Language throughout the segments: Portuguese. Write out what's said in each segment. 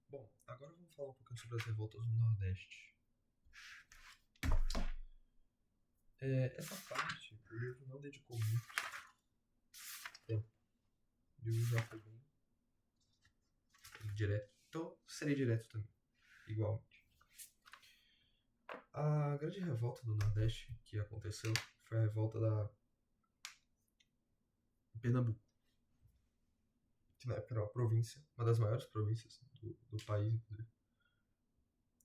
Bom, agora vamos falar um pouquinho sobre as revoltas no Nordeste. Essa parte o livro não dedicou muito tempo. O livro já foi bem direto. Então, serei direto também, igualmente. A grande revolta do Nordeste que aconteceu foi a revolta da Pernambuco, que na época era uma província, uma das maiores províncias do país, inclusive.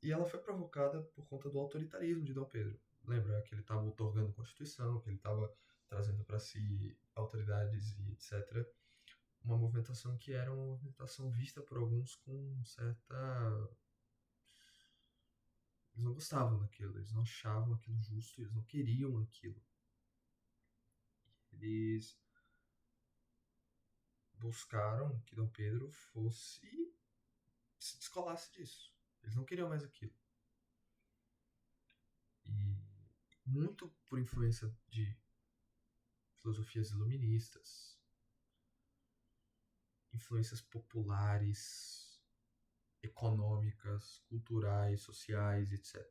E ela foi provocada por conta do autoritarismo de Dom Pedro. Lembra que ele estava otorgando Constituição, que ele estava trazendo para si autoridades e etc. Uma movimentação que era uma movimentação vista por alguns com certa. Eles não gostavam daquilo, eles não achavam aquilo justo, eles não queriam aquilo. Eles buscaram que Dom Pedro fosse se descolasse disso. Eles não queriam mais aquilo. E muito por influência de filosofias iluministas, influências populares, econômicas, culturais, sociais, etc.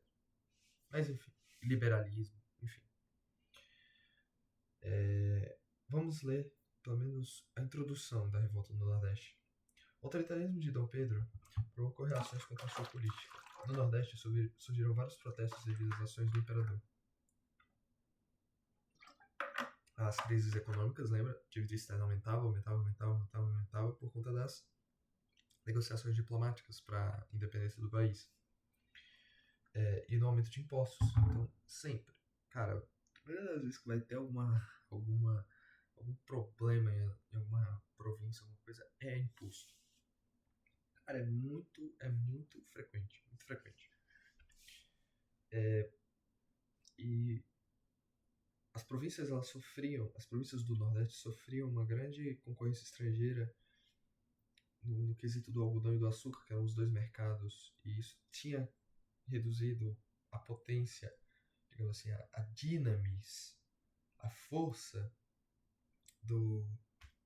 Mas enfim, liberalismo, enfim. Vamos ler pelo menos a introdução da revolta no Nordeste. O autoritarismo de Dom Pedro provocou reações contra a sua política. No Nordeste surgiram vários protestos devido às ações do imperador. As crises econômicas, lembra? A dívida externa aumentava por conta das negociações diplomáticas para a independência do país. E no aumento de impostos. Então, sempre. Cara, a maioria das vezes que vai ter algum problema em alguma província, alguma coisa, é imposto. Cara, é muito frequente, muito frequente. E as províncias as províncias do Nordeste sofriam uma grande concorrência estrangeira no quesito do algodão e do açúcar, que eram os dois mercados, e isso tinha reduzido a potência, digamos assim, a dinamis, a força do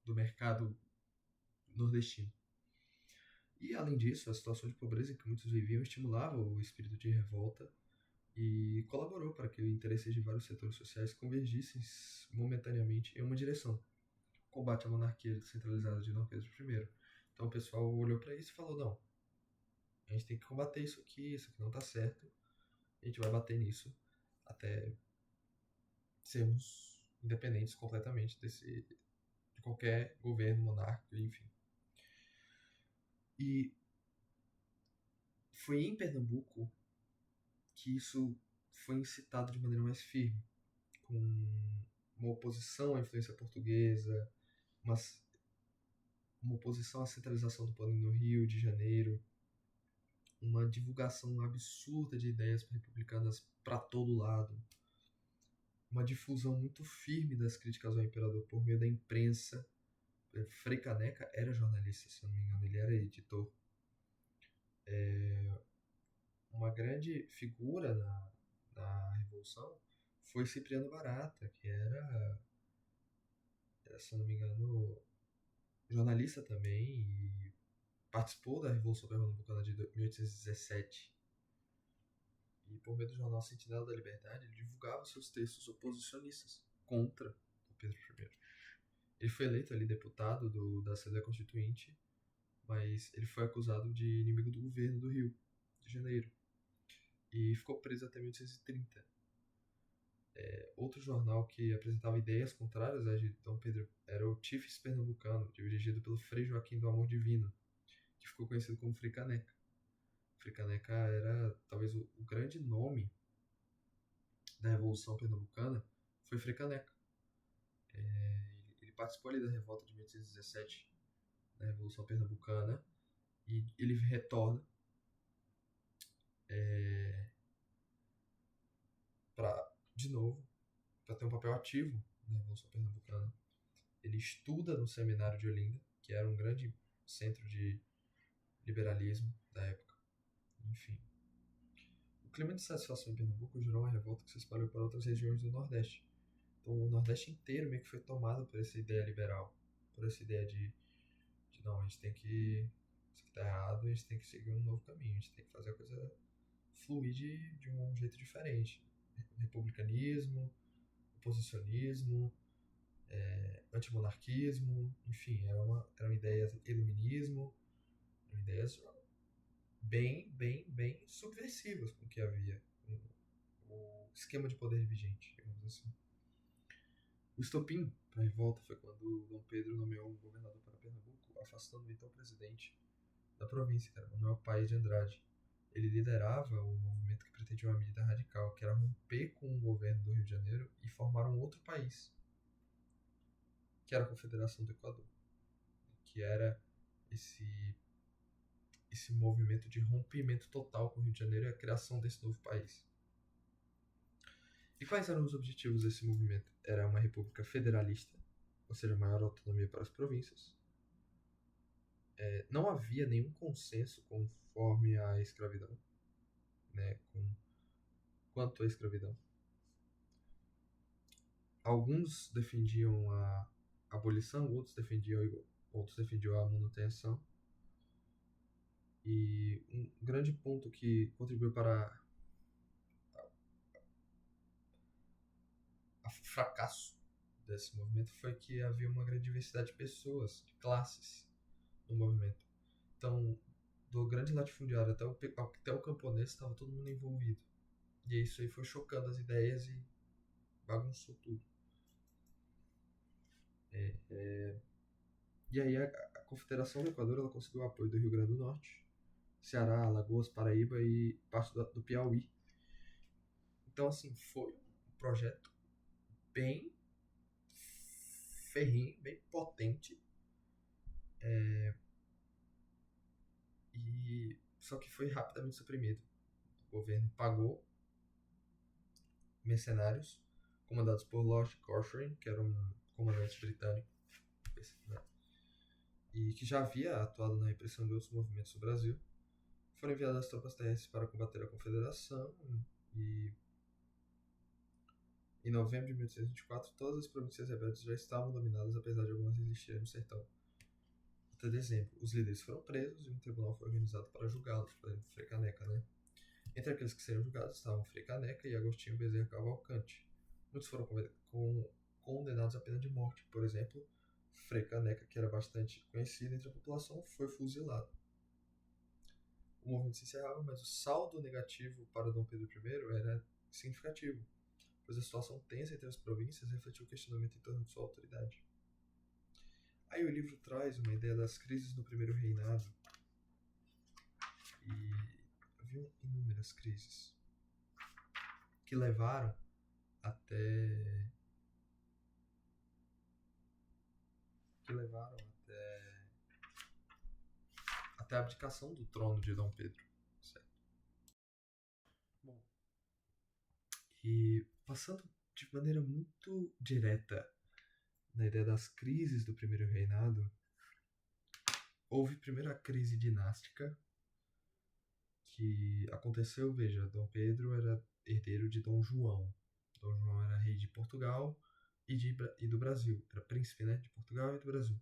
mercado nordestino. E, além disso, a situação de pobreza em que muitos viviam estimulava o espírito de revolta e colaborou para que os interesses de vários setores sociais convergissem momentaneamente em uma direção: combate à monarquia centralizada de Dom Pedro I. Então o pessoal olhou para isso e falou: não, a gente tem que combater isso aqui não está certo, a gente vai bater nisso até sermos independentes completamente de qualquer governo monárquico, enfim. E foi em Pernambuco que isso foi incitado de maneira mais firme, com uma oposição à influência portuguesa, uma, uma oposição à centralização do poder no Rio de Janeiro, uma divulgação absurda de ideias republicanas para todo lado, uma difusão muito firme das críticas ao imperador por meio da imprensa. Frei Caneca era jornalista, se eu não me engano, ele era editor. Uma grande figura na Revolução foi Cipriano Barata, que era, se eu não me engano, jornalista também e participou da Revolução Pernambucana de 1817. E por meio do jornal Sentinela da Liberdade, ele divulgava seus textos oposicionistas contra o Pedro I. Ele foi eleito ali deputado da Assembleia Constituinte, mas ele foi acusado de inimigo do governo do Rio de Janeiro e ficou preso até 1830. Outro jornal que apresentava ideias contrárias às de Dom Pedro era o Tifes Pernambucano, dirigido pelo Frei Joaquim do Amor Divino, que ficou conhecido como Frei Caneca. Frei Caneca era talvez o grande nome da Revolução Pernambucana, foi Frei Caneca. Ele participou ali da revolta de 1817, da Revolução Pernambucana, e ele retorna de novo, para ter um papel ativo na Revolução Pernambucana. Ele estuda no Seminário de Olinda, que era um grande centro de liberalismo da época. Enfim. O clima de satisfação em Pernambuco gerou uma revolta que se espalhou para outras regiões do Nordeste. Então o Nordeste inteiro meio que foi tomado por essa ideia liberal, por essa ideia de não, a gente tem que, isso aqui tá errado e a gente tem que seguir um novo caminho, a gente tem que fazer a coisa fluir de um jeito diferente. Republicanismo, oposicionismo, antimonarquismo, enfim, eram ideias, iluminismo, eram ideias bem subversivas com o que havia, com o esquema de poder vigente, digamos assim. O estopim para a revolta foi quando Dom Pedro nomeou um governador para Pernambuco, afastando o então presidente da província, que era Manuel Paes de Andrade. Ele liderava o movimento que pretendia uma medida radical, que era romper com o governo do Rio de Janeiro e formar um outro país, que era a Confederação do Equador, que era esse movimento de rompimento total com o Rio de Janeiro e a criação desse novo país. E quais eram os objetivos desse movimento? Era uma república federalista, ou seja, maior autonomia para as províncias. Não havia nenhum consenso conforme à escravidão, né, quanto à escravidão. Alguns defendiam a abolição, outros defendiam a manutenção. E um grande ponto que contribuiu para o fracasso desse movimento foi que havia uma grande diversidade de pessoas, de classes no movimento. Então, do grande latifundiário até o camponês, estava todo mundo envolvido. E isso aí foi chocando as ideias e bagunçou tudo. E aí a Confederação do Equador ela conseguiu o apoio do Rio Grande do Norte, Ceará, Alagoas, Paraíba e parte do Piauí. Então, assim, foi um projeto bem ferrenho, bem potente. E só que foi rapidamente suprimido. O governo pagou mercenários comandados por Lord Cochrane, que era um comandante britânico, né, e que já havia atuado na repressão de outros movimentos no Brasil. Foram enviadas as tropas terrestres para combater a Confederação e em novembro de 1824 todas as províncias rebeldes já estavam dominadas, apesar de algumas existirem no sertão. Até dezembro, os líderes foram presos e um tribunal foi organizado para julgá-los, por exemplo, Frei Caneca, né? Entre aqueles que seriam julgados estavam Frei Caneca e Agostinho Bezerra Cavalcante. Muitos foram condenados à pena de morte. Por exemplo, Frei Caneca, que era bastante conhecido entre a população, foi fuzilado. O movimento se encerrava, mas o saldo negativo para Dom Pedro I era significativo, pois a situação tensa entre as províncias refletiu o questionamento em torno de sua autoridade. Aí o livro traz uma ideia das crises no primeiro reinado, e havia inúmeras crises que levaram até a abdicação do trono de Dom Pedro, certo? Bom, e passando de maneira muito direta na ideia das crises do primeiro reinado, houve primeiro a crise dinástica, que aconteceu, veja, Dom Pedro era herdeiro de Dom João. Dom João era rei de Portugal e do Brasil, era príncipe, né, de Portugal e do Brasil.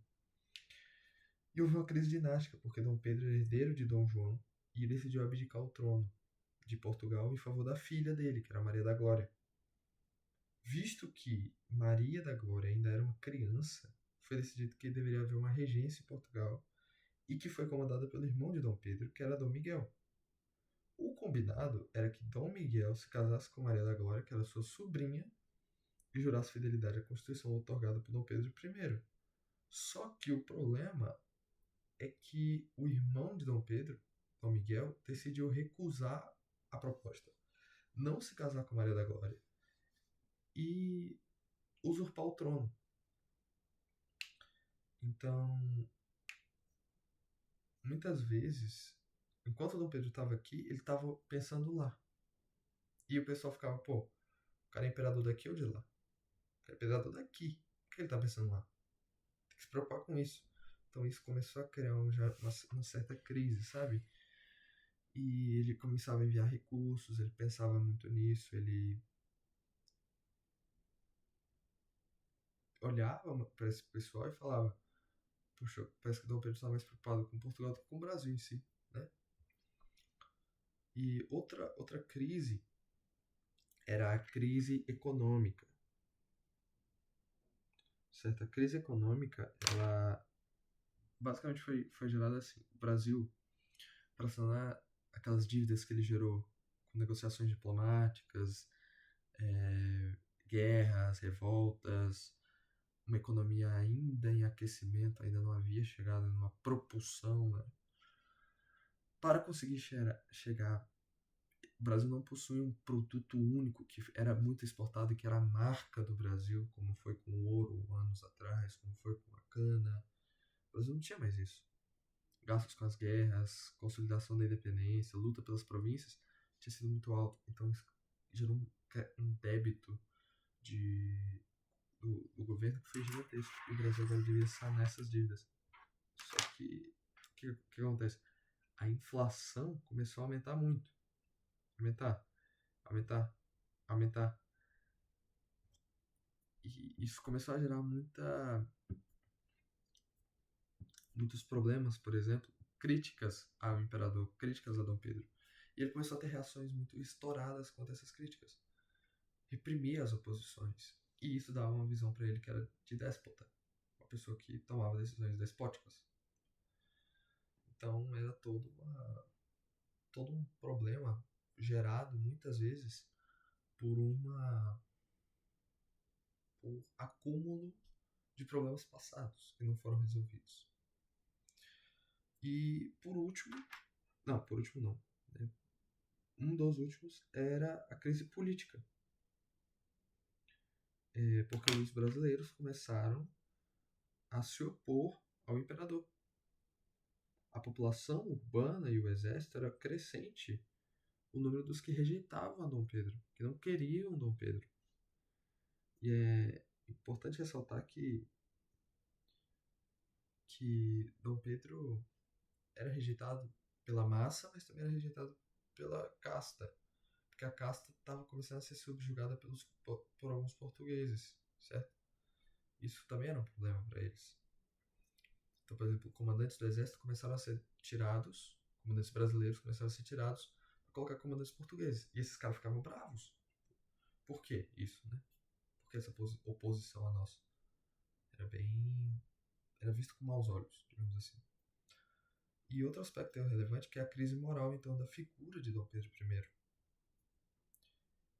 E houve uma crise dinástica, porque Dom Pedro era herdeiro de Dom João e decidiu abdicar o trono de Portugal em favor da filha dele, que era Maria da Glória. Visto que Maria da Glória ainda era uma criança, foi decidido que deveria haver uma regência em Portugal e que foi comandada pelo irmão de Dom Pedro, que era Dom Miguel. O combinado era que Dom Miguel se casasse com Maria da Glória, que era sua sobrinha, e jurasse fidelidade à Constituição outorgada por Dom Pedro I. Só que o problema é que o irmão de Dom Pedro, Dom Miguel, decidiu recusar a proposta, não se casar com Maria da Glória e usurpar o trono. Então, muitas vezes, enquanto Dom Pedro estava aqui, ele estava pensando lá. E o pessoal ficava, pô, o cara é imperador daqui ou de lá? O cara é imperador daqui. Por que ele está pensando lá? Tem que se preocupar com isso. Então isso começou a criar uma certa crise, sabe? E ele começava a enviar recursos, ele pensava muito nisso, ele olhava para esse pessoal e falava: puxa, parece que Dom Pedro está mais preocupado com Portugal do que com o Brasil em si, né? E outra crise era a crise econômica. Certa crise econômica, ela basicamente foi gerada assim. O Brasil, para sanar aquelas dívidas que ele gerou com negociações diplomáticas, guerras, revoltas, uma economia ainda em aquecimento, ainda não havia chegado numa propulsão, né? Para conseguir chegar, o Brasil não possui um produto único que era muito exportado e que era a marca do Brasil, como foi com o ouro anos atrás, como foi com a cana. O Brasil não tinha mais isso. Gastos com as guerras, consolidação da independência, luta pelas províncias, tinha sido muito alto. Então isso gerou um débito do governo que foi gigantesco. E o Brasil agora devia sanar essas dívidas. Só que o que acontece? A inflação começou a aumentar muito. Aumentar, aumentar, aumentar. E isso começou a gerar muitos problemas, por exemplo, críticas ao imperador, críticas a Dom Pedro. E ele começou a ter reações muito estouradas contra essas críticas. Reprimia as oposições. E isso dava uma visão para ele que era de déspota. Uma pessoa que tomava decisões despóticas. Então era todo um problema gerado muitas vezes por por acúmulo de problemas passados que não foram resolvidos. E por último não, né? Um dos últimos era a crise política, porque os brasileiros começaram a se opor ao imperador. A população urbana e o exército era crescente, o número dos que rejeitavam Dom Pedro, que não queriam Dom Pedro. E é importante ressaltar que Dom Pedro era rejeitado pela massa, mas também era rejeitado pela casta, porque a casta estava começando a ser subjugada por alguns portugueses, certo? Isso também era um problema para eles. Então, por exemplo, comandantes do exército começaram a ser tirados, comandantes brasileiros começaram a ser tirados para colocar comandantes portugueses. E esses caras ficavam bravos. Por que isso, né? Por que essa oposição a nós? Era bem... Era visto com maus olhos, digamos assim. E outro aspecto relevante que é a crise moral, então, da figura de Dom Pedro I.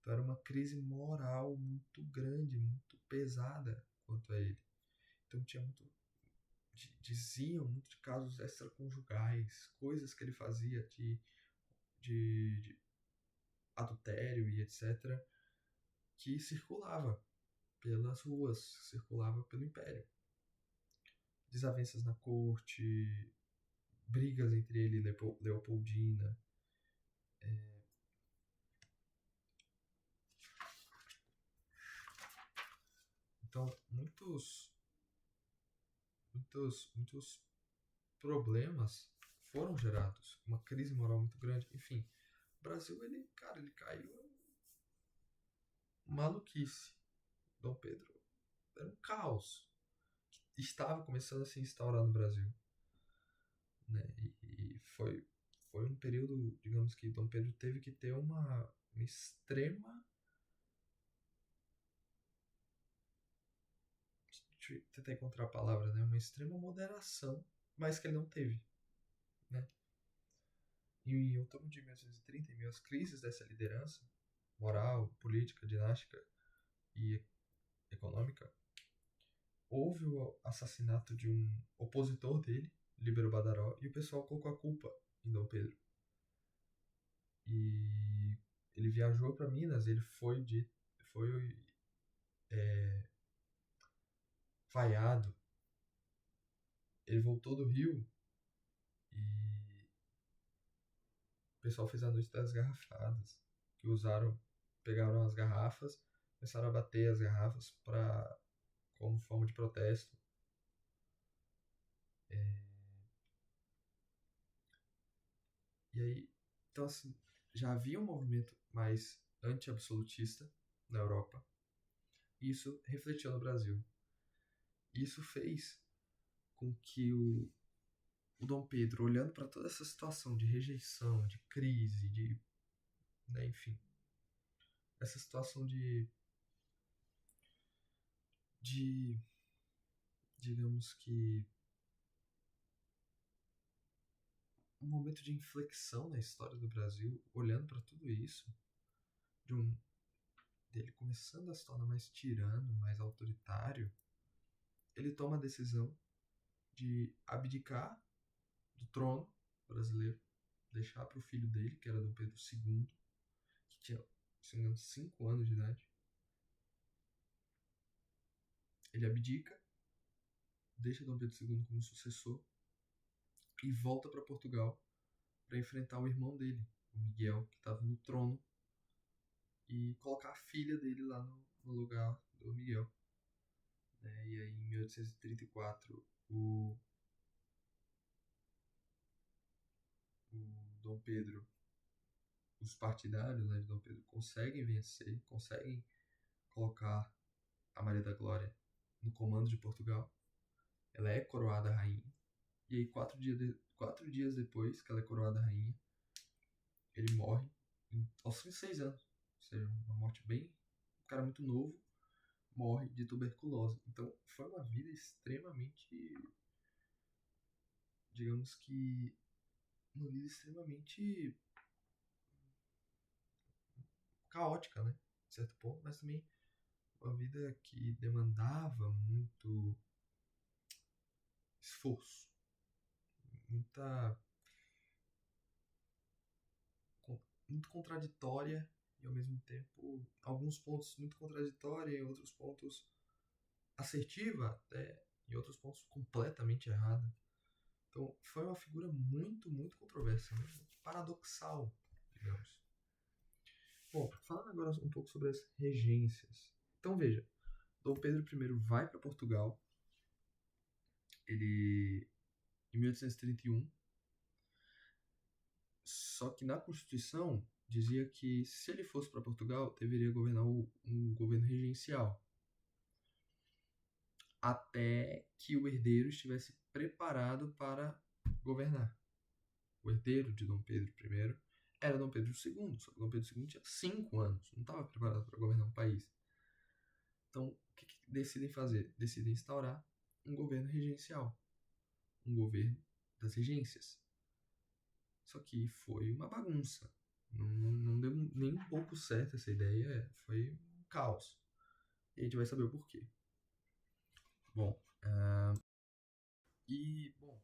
Então era uma crise moral muito grande, muito pesada quanto a ele. Então tinha muito... Diziam muito de casos extraconjugais, coisas que ele fazia de adultério e etc., que circulava pelas ruas, circulava pelo império. Desavenças na corte, brigas entre ele e Leopoldina. Então, muitos problemas foram gerados. Uma crise moral muito grande. Enfim, o Brasil, ele caiu em maluquice. Dom Pedro era um caos. Estava começando a se instaurar no Brasil. Né? E foi um período, digamos que Dom Pedro teve que ter uma extrema. Deixa eu tentar encontrar a palavra, né? Uma extrema moderação, mas que ele não teve. Né? E em outubro de 1830, em meio às crises dessa liderança, moral, política, dinástica e econômica, houve o assassinato de um opositor dele, Líbero Badaró, e o pessoal colocou a culpa em Dom Pedro. E ele viajou para Minas, ele foi vaiado. Ele voltou do Rio e o pessoal fez a noite das garrafadas, que pegaram as garrafas, começaram a bater as garrafas como forma de protesto. E aí, então assim, já havia um movimento mais anti-absolutista na Europa, e isso refletiu no Brasil. Isso fez com que o Dom Pedro, olhando para toda essa situação de rejeição, de crise, né, enfim, essa situação de, digamos que, um momento de inflexão na história do Brasil, olhando para tudo isso, de dele começando a se tornar mais tirano, mais autoritário, ele toma a decisão de abdicar do trono brasileiro, deixar para o filho dele, que era Dom Pedro II, que tinha, se não me engano, 5 anos de idade. Ele abdica, deixa Dom Pedro II como sucessor e volta para Portugal para enfrentar o irmão dele, o Miguel, que estava no trono, e colocar a filha dele lá no lugar do Miguel. Né? E aí, em 1834, o Dom Pedro, os partidários, né, de Dom Pedro conseguem vencer, conseguem colocar a Maria da Glória no comando de Portugal. Ela é coroada rainha. E aí, 4 dias depois que ela é coroada rainha, ele morre aos 26 anos. Ou seja, uma morte bem... Um cara muito novo morre de tuberculose. Então, foi uma vida extremamente... Digamos que... Uma vida extremamente caótica, né? De certo ponto, mas também uma vida que demandava muito esforço, muita muito contraditória e ao mesmo tempo alguns pontos muito contraditória e outros pontos assertiva até em outros pontos completamente errada. Então foi uma figura muito controversa, né? Muito paradoxal, digamos. Bom, falando agora um pouco sobre as regências. Então veja, Dom Pedro I vai para Portugal. Ele em 1831. Só que na Constituição dizia que se ele fosse para Portugal, deveria governar um governo regencial, até que o herdeiro estivesse preparado para governar. O herdeiro de Dom Pedro I era Dom Pedro II, só que Dom Pedro II tinha 5 anos, não estava preparado para governar um país. Então, o que decidem fazer? Decidem instaurar um governo regencial, um governo das regências. Só que foi uma bagunça. Não deu nem um pouco certo essa ideia, foi um caos. E a gente vai saber o porquê. Bom, bom,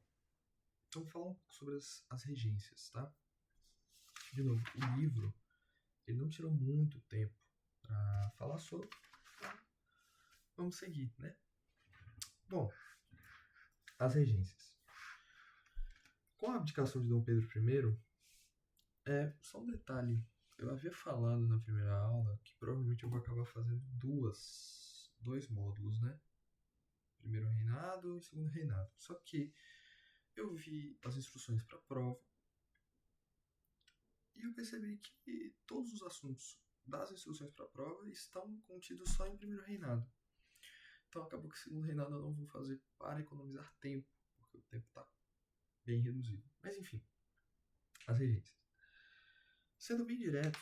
então vamos falar um pouco sobre as regências, tá? De novo, o livro, ele não tirou muito tempo para falar sobre. Vamos seguir, né? Bom, as regências. Com a abdicação de Dom Pedro I, só um detalhe. Eu havia falado na primeira aula que provavelmente eu vou acabar fazendo dois módulos, né? Primeiro reinado e segundo reinado. Só que eu vi as instruções para a prova e eu percebi que todos os assuntos das instruções para a prova estão contidos só em primeiro reinado. Então acabou que segundo reinado eu não vou fazer para economizar tempo, porque o tempo está bem reduzido. Mas enfim, as regências. Sendo bem direto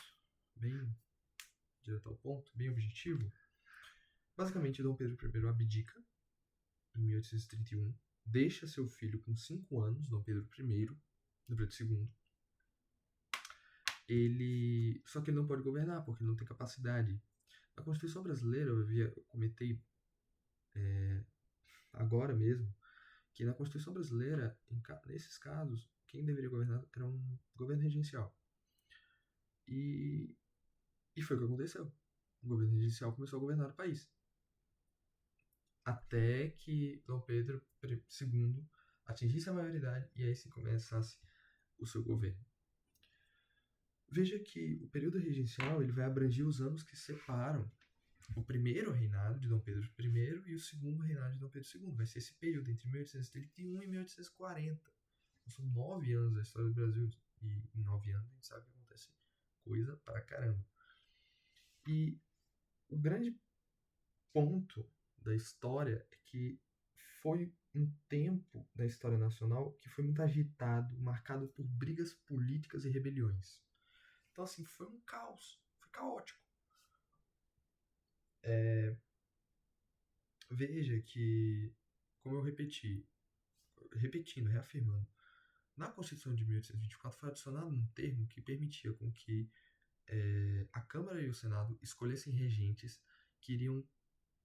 ao ponto, bem objetivo, basicamente Dom Pedro I abdica em 1831, deixa seu filho com 5 anos, Dom Pedro I, Dom Pedro II. Só que ele não pode governar, porque ele não tem capacidade. Na Constituição brasileira, eu comentei agora mesmo, que na Constituição brasileira, nesses casos, quem deveria governar era um governo regencial. E foi o que aconteceu. O governo regencial começou a governar o país. Até que Dom Pedro II atingisse a maioridade e aí sim começasse o seu governo. Veja que o período regencial ele vai abranger os anos que separam o primeiro reinado de Dom Pedro I e o segundo reinado de Dom Pedro II. Vai ser esse período entre 1831 e 1840. Então, são 9 anos da história do Brasil. E em 9 anos a gente sabe que acontece coisa pra caramba. E o grande ponto da história é que foi um tempo da história nacional que foi muito agitado, marcado por brigas políticas e rebeliões. Então, assim, foi um caos, foi caótico. Veja que, como eu repetindo, reafirmando, na Constituição de 1824 foi adicionado um termo que permitia com que a Câmara e o Senado escolhessem regentes que iriam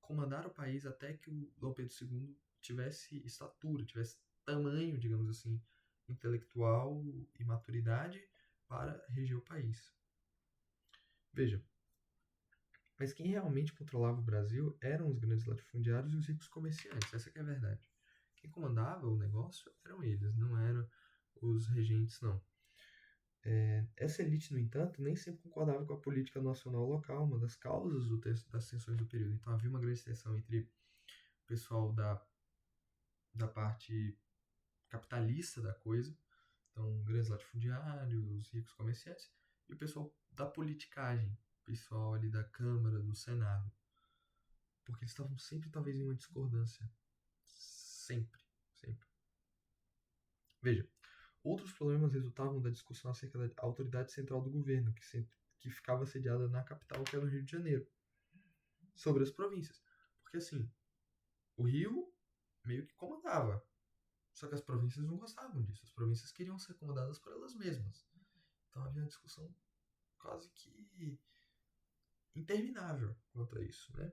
comandar o país até que o Dom Pedro II tivesse estatura, tivesse tamanho, digamos assim, intelectual e maturidade para reger o país. Veja, mas quem realmente controlava o Brasil eram os grandes latifundiários e os ricos comerciantes, essa que é a verdade. Quem comandava o negócio eram eles, não eram os regentes, não. Essa elite, no entanto, nem sempre concordava com a política nacional local, uma das causas das tensões do período. Então havia uma grande tensão entre o pessoal da parte capitalista da coisa, então grandes latifundiários, ricos comerciantes, e o pessoal da politicagem, o pessoal ali da Câmara, do Senado. Porque eles estavam sempre, talvez, em uma discordância. Sempre, sempre. Veja, outros problemas resultavam da discussão acerca da autoridade central do governo, que ficava sediada na capital, que era o Rio de Janeiro, sobre as províncias. Porque, assim, o Rio meio que comandava, só que as províncias não gostavam disso. As províncias queriam ser comandadas por elas mesmas. Então havia uma discussão quase que interminável quanto a isso, né?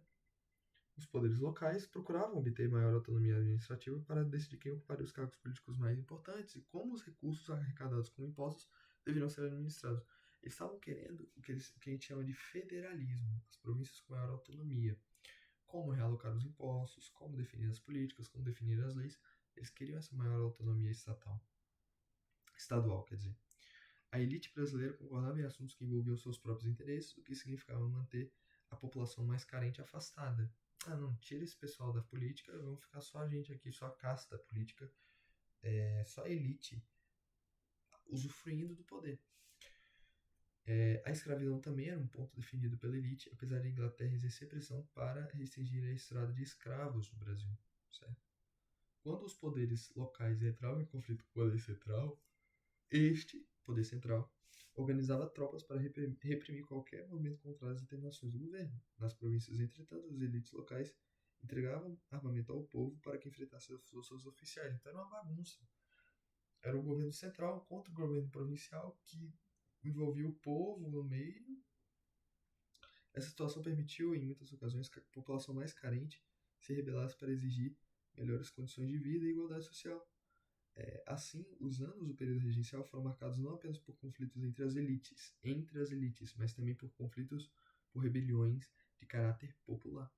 Os poderes locais procuravam obter maior autonomia administrativa para decidir quem ocuparia os cargos políticos mais importantes e como os recursos arrecadados com impostos deveriam ser administrados. Eles estavam querendo o que a gente chama de federalismo, as províncias com maior autonomia. Como realocar os impostos, como definir as políticas, como definir as leis. Eles queriam essa maior autonomia estadual, quer dizer. A elite brasileira concordava em assuntos que envolviam seus próprios interesses, o que significava manter a população mais carente afastada. Ah, não, tira esse pessoal da política, vamos ficar só a gente aqui, só a casta política, só a elite usufruindo do poder. A escravidão também era um ponto definido pela elite, apesar de a Inglaterra exercer pressão para restringir a estrada de escravos no Brasil. Certo? Quando os poderes locais entravam em conflito com o poder central, este, poder central, organizava tropas para reprimir qualquer movimento contra as determinações do governo. Nas províncias, entretanto, as elites locais entregavam armamento ao povo para que enfrentasse as forças oficiais. Então era uma bagunça. Era o governo central contra o governo provincial que envolvia o povo no meio. Essa situação permitiu, em muitas ocasiões, que a população mais carente se rebelasse para exigir melhores condições de vida e igualdade social. Assim, os anos do período regencial foram marcados não apenas por conflitos entre as elites, mas também por conflitos, por rebeliões de caráter popular.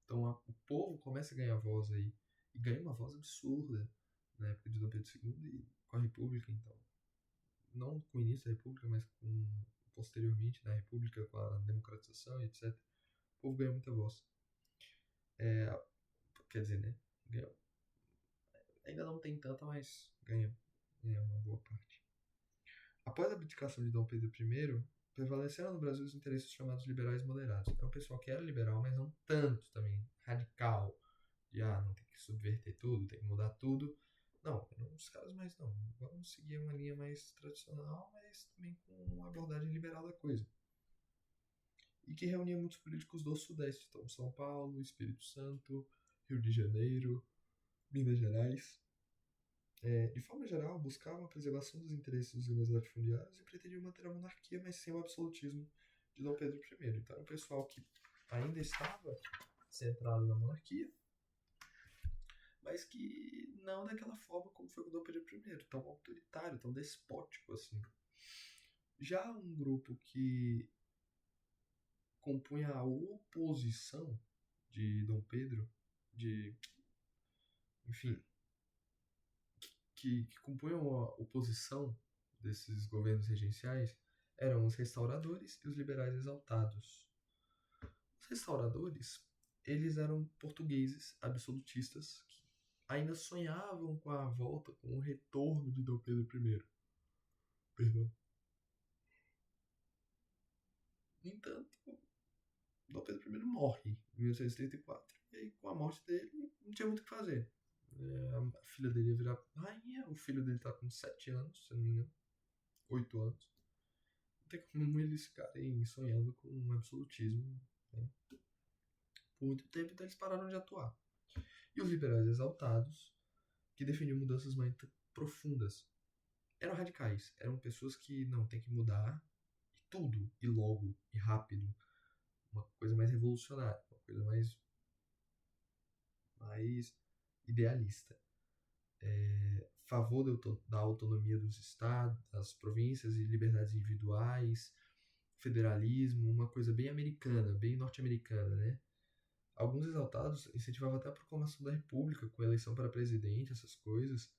Então, o povo começa a ganhar voz aí, e ganha uma voz absurda na época de Dom Pedro II e com a República, então. Não com o início da República, mas posteriormente na República, com a democratização e etc. O povo ganha muita voz. Quer dizer, né? Ganha, ainda não tem tanta, mas ganha uma boa parte. Após a abdicação de Dom Pedro I, prevaleceram no Brasil os interesses chamados liberais moderados. É um pessoal que era liberal, mas não tanto também, radical, de não tem que subverter tudo, tem que mudar tudo. Não, eram os caras mais não. Vamos seguir uma linha mais tradicional, mas também com uma abordagem liberal da coisa. E que reunia muitos políticos do Sudeste, então São Paulo, Espírito Santo, Rio de Janeiro, Minas Gerais. De forma geral, buscavam a preservação dos interesses dos grandes latifundiários e pretendiam manter a monarquia, mas sem o absolutismo de Dom Pedro I. Então, era um pessoal que ainda estava centrado na monarquia, mas que não daquela forma como foi com Dom Pedro I, tão autoritário, tão despótico assim. Já um grupo que compunha a oposição de Dom Pedro, enfim, que compunham a oposição desses governos regenciais eram os restauradores e os liberais exaltados. Os restauradores, eles eram portugueses absolutistas que ainda sonhavam com a volta, com o retorno de Dom Pedro I. Perdão. No entanto, Dom Pedro I morre em 1834 e aí, com a morte dele, não tinha muito o que fazer. A filha dele ia virar rainha, o filho dele tá com 7 anos, se eu não me engano, 8 anos. Não tem como eles ficarem sonhando com um absolutismo, né? Por muito tempo, então eles pararam de atuar. E os liberais exaltados, que defendiam mudanças mais profundas, eram radicais, eram pessoas que não tem que mudar e tudo, e logo, e rápido, uma coisa mais revolucionária, uma coisa mais idealista. Favor da autonomia dos estados, das províncias e liberdades individuais, federalismo, uma coisa bem americana, bem norte-americana, né? Alguns exaltados incentivavam até a proclamação da República, com eleição para presidente, essas coisas.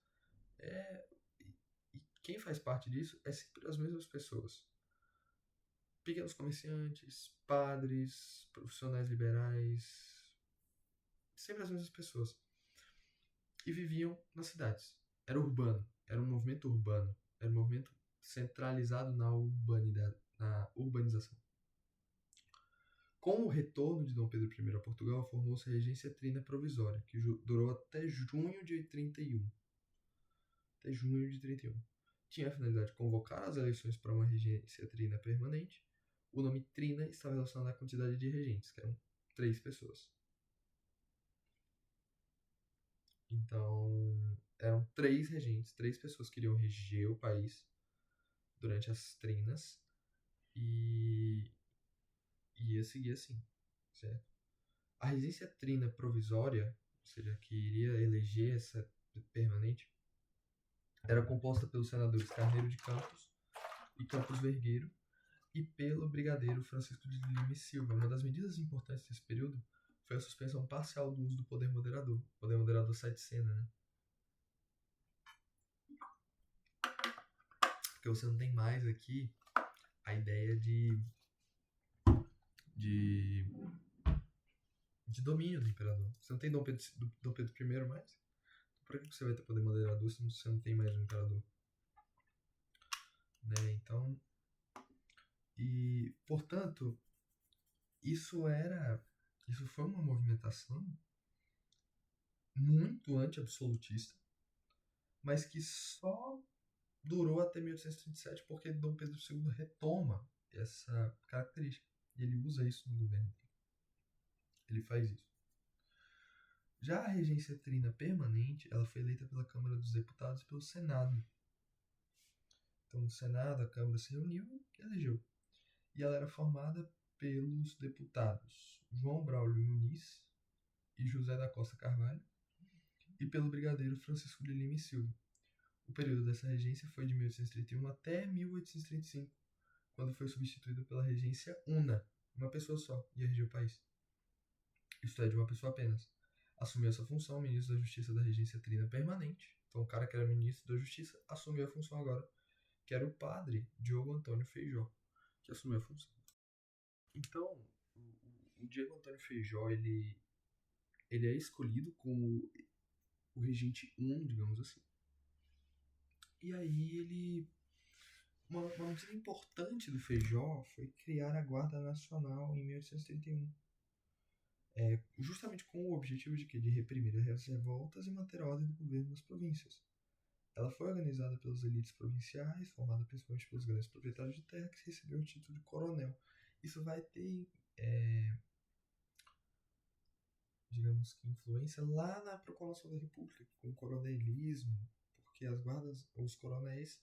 É, e quem faz parte disso é sempre as mesmas pessoas. Pequenos comerciantes, padres, profissionais liberais, sempre as mesmas pessoas. E viviam nas cidades. Era urbano, era um movimento urbano, era um movimento centralizado na urbanidade, na urbanização. Com o retorno de Dom Pedro I a Portugal, formou-se a Regência Trina Provisória, que durou até junho de 31. Até junho de 31. Tinha a finalidade de convocar as eleições para uma regência trina permanente. O nome trina estava relacionado à quantidade de regentes, que eram 3 pessoas. Então, eram 3 regentes, 3 pessoas que iriam reger o país durante as trinas e ia seguir assim, certo? A regência trina provisória, ou seja, que iria eleger essa permanente, era composta pelos senadores Carneiro de Campos e Campos Vergueiro e pelo brigadeiro Francisco de Lima e Silva. Uma das medidas importantes desse período foi a suspensão parcial do uso do poder moderador. O poder moderador sai de cena, né? Porque você não tem mais aqui a ideia de, de domínio do imperador. Você não tem Dom Pedro I mais? Por que você vai ter poder moderador se você não tem mais um imperador? Né? Então, e portanto, isso foi uma movimentação muito anti-absolutista, mas que só durou até 1837 porque Dom Pedro II retoma essa característica e ele usa isso no governo. Ele faz isso. Já a regência trina permanente, ela foi eleita pela Câmara dos Deputados e pelo Senado. Então, o Senado, a Câmara se reuniu e elegeu. E ela era formada pelos deputados João Braulio Muniz e José da Costa Carvalho e pelo brigadeiro Francisco de Lima e Silva. O período dessa regência foi de 1831 até 1835, quando foi substituído pela regência una, uma pessoa só, ia reger o país. Isto é, de uma pessoa apenas. Assumiu essa função o ministro da Justiça da regência trina permanente. Então, o cara que era ministro da Justiça assumiu a função agora, que era o padre Diogo Antônio Feijó, que assumiu a função. Então, o Diego Antônio Feijó, ele é escolhido como o regente 1, digamos assim. E aí ele... Uma medida importante do Feijó foi criar a Guarda Nacional em 1831. Justamente com o objetivo de reprimir as revoltas e manter a ordem do governo nas províncias. Ela foi organizada pelas elites provinciais, formada principalmente pelos grandes proprietários de terra, que receberam o título de coronel. Isso vai ter, digamos que, influência lá na proclamação da República, com o coronelismo, porque as guardas, os coronéis,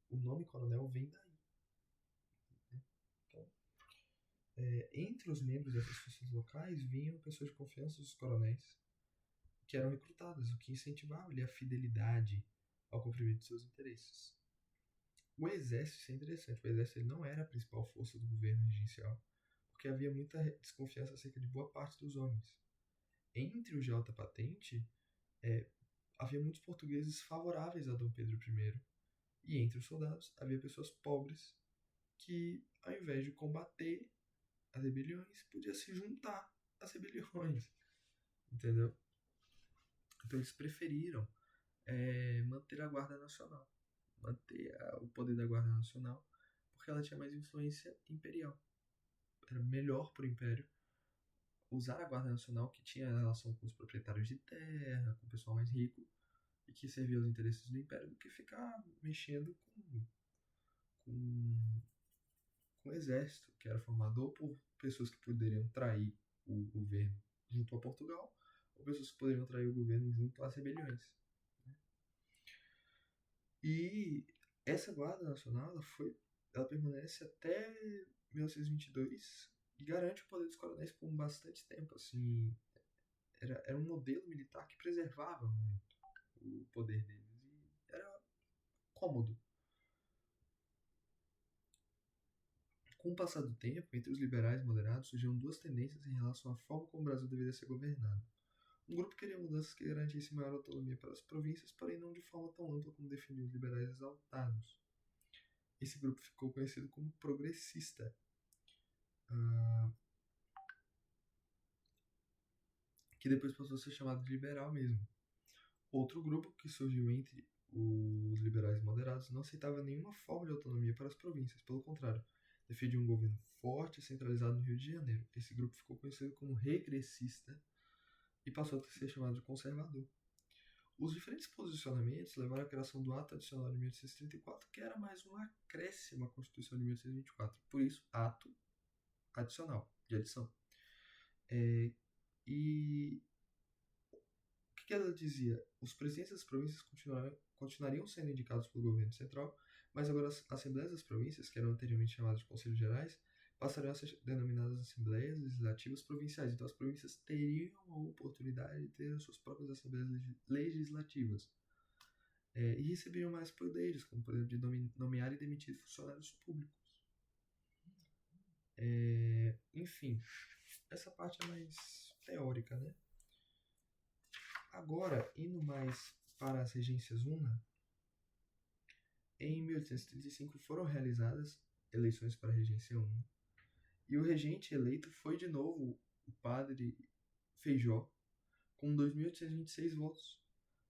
o nome coronel vem daí. Então, entre os membros dessas forças locais vinham pessoas de confiança dos coronéis, que eram recrutadas, o que incentivava a fidelidade ao cumprimento de seus interesses. O exército, isso é interessante, o exército ele não era a principal força do governo regencial, porque havia muita desconfiança acerca de boa parte dos homens. Entre os de alta patente, havia muitos portugueses favoráveis a Dom Pedro I, e entre os soldados havia pessoas pobres que, ao invés de combater as rebeliões, podia se juntar às rebeliões, entendeu? Então eles preferiram manter a Guarda Nacional, manter o poder da Guarda Nacional, porque ela tinha mais influência imperial. Era melhor para o Império usar a Guarda Nacional, que tinha relação com os proprietários de terra, com o pessoal mais rico, e que servia aos interesses do Império, do que ficar mexendo com, com o exército, que era formado ou por pessoas que poderiam trair o governo junto a Portugal, ou pessoas que poderiam trair o governo junto às rebeliões. E essa Guarda Nacional, ela permanece até 1922 e garante o poder dos coronéis por bastante tempo. Assim, era um modelo militar que preservava muito o poder deles e era cômodo. Com o passar do tempo, entre os liberais moderados surgiram duas tendências em relação à forma como o Brasil deveria ser governado. Um grupo queria mudanças que garantissem maior autonomia para as províncias, porém não de forma tão ampla como definiam os liberais exaltados. Esse grupo ficou conhecido como progressista, que depois passou a ser chamado de liberal mesmo. Outro grupo, que surgiu entre os liberais moderados, não aceitava nenhuma forma de autonomia para as províncias, pelo contrário, defendia um governo forte e centralizado no Rio de Janeiro. Esse grupo ficou conhecido como regressista e passou a ser chamado de conservador. Os diferentes posicionamentos levaram à criação do Ato Adicional de 1834, que era mais um acréscimo à Constituição de 1824. Por isso, Ato Adicional, de adição. E o que ela dizia? Os presidentes das províncias continuariam sendo indicados pelo governo central, mas agora as assembleias das províncias, que eram anteriormente chamadas de conselhos gerais, passariam a ser denominadas assembleias legislativas provinciais. Então as províncias teriam a oportunidade de ter as suas próprias assembleias legislativas. E receberiam mais poderes, como por exemplo de nomear e demitir funcionários públicos. Enfim, essa parte é mais teórica, né? Agora, indo mais para as regências una, em 1835 foram realizadas eleições para a regência una, e o regente eleito foi de novo o padre Feijó, com 2.826 votos.